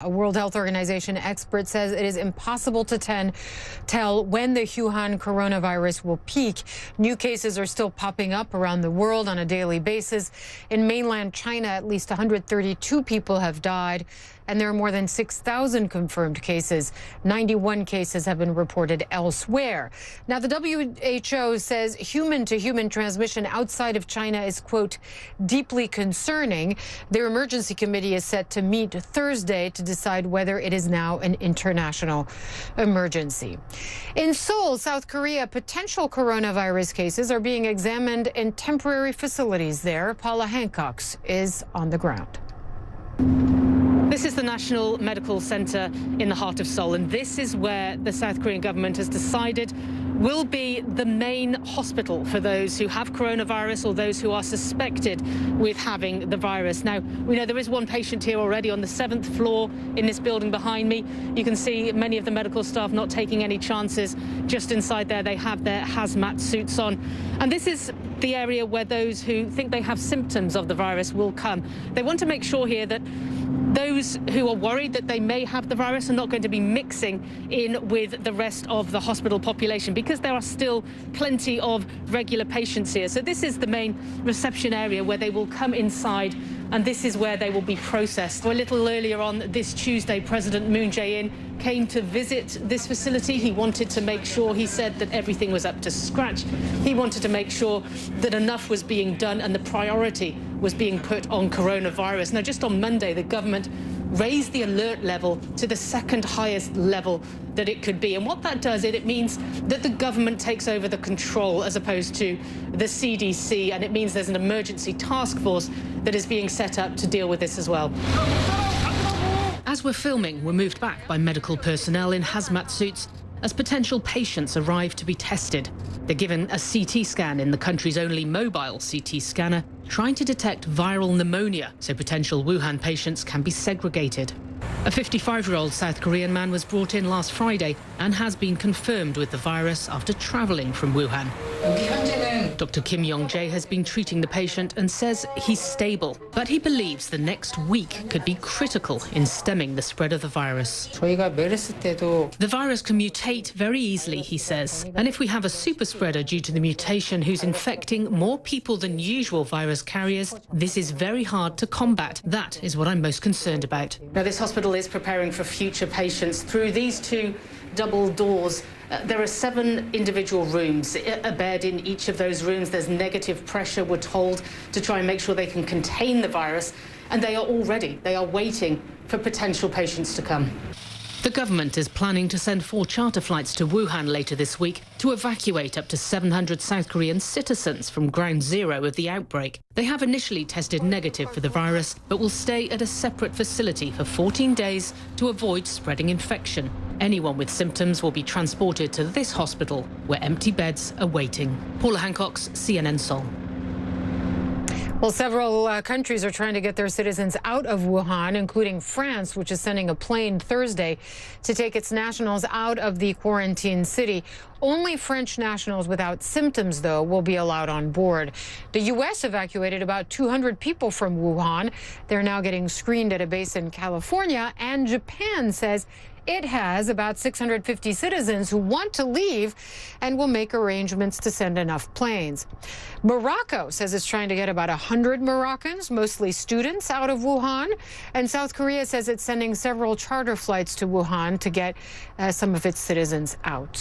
A World Health Organization expert says it is impossible to tell when the Wuhan coronavirus will peak. New cases are still popping up around the world on a daily basis. In mainland China, at least 132 people have died, and there are more than 6,000 confirmed cases. 91 cases have been reported elsewhere. Now, the WHO says human-to-human transmission outside of China is, quote, deeply concerning. Their emergency committee is set to meet Thursday to decide whether it is now an international emergency. In Seoul, South Korea, potential coronavirus cases are being examined in temporary facilities there. Paula Hancock is on the ground. This is the National Medical Center in the heart of Seoul, and this is where the South Korean government has decided will be the main hospital for those who have coronavirus or those who are suspected with having the virus. Now, we know there is one patient here already on the 7th floor in this building behind me. You can see many of the medical staff not taking any chances. Just inside there, they have their hazmat suits on. And this is the area where those who think they have symptoms of the virus will come. They want to make sure here that those who are worried that they may have the virus are not going to be mixing in with the rest of the hospital population, because there are still plenty of regular patients here. So this is the main reception area where they will come inside, and this is where they will be processed. A little earlier on this Tuesday, President Moon Jae-in came to visit this facility. He wanted to make sure, he said, that everything was up to scratch. He wanted to make sure that enough was being done and the priority was being put on coronavirus. Now, just on Monday, the government raised the alert level to the second highest level that it could be. And what that does, it means that the government takes over the control as opposed to the CDC, and it means there's an emergency task force that is being set up to deal with this as well. As we're filming, we're moved back by medical personnel in hazmat suits as potential patients arrive to be tested. They're given a CT scan in the country's only mobile CT scanner, trying to detect viral pneumonia so potential Wuhan patients can be segregated. A 55-year-old South Korean man was brought in last Friday and has been confirmed with the virus after travelling from Wuhan. Dr. Kim Yong-jae has been treating the patient and says he's stable, but he believes the next week could be critical in stemming the spread of the virus. The virus can mutate very easily, he says, and if we have a super spreader due to the mutation who's infecting more people than usual virus carriers, this is very hard to combat. That is what I'm most concerned about. Now, this hospital is preparing for future patients through these two double doors. There are 7 individual rooms, a bed in each of those rooms. There's negative pressure, we're told, to try and make sure they can contain the virus. And they are all ready. They are waiting for potential patients to come. The government is planning to send 4 charter flights to Wuhan later this week to evacuate up to 700 South Korean citizens from ground zero of the outbreak. They have initially tested negative for the virus, but will stay at a separate facility for 14 days to avoid spreading infection. Anyone with symptoms will be transported to this hospital, where empty beds are waiting. Paula Hancock, CNN Seoul. Well, several countries are trying to get their citizens out of Wuhan, including France, which is sending a plane Thursday to take its nationals out of the quarantine city. Only French nationals without symptoms, though, will be allowed on board. The U.S. evacuated about 200 people from Wuhan. They're now getting screened at a base in California, and Japan says it has about 650 citizens who want to leave and will make arrangements to send enough planes. Morocco says it's trying to get about 100 Moroccans, mostly students, out of Wuhan. And South Korea says it's sending several charter flights to Wuhan to get some of its citizens out.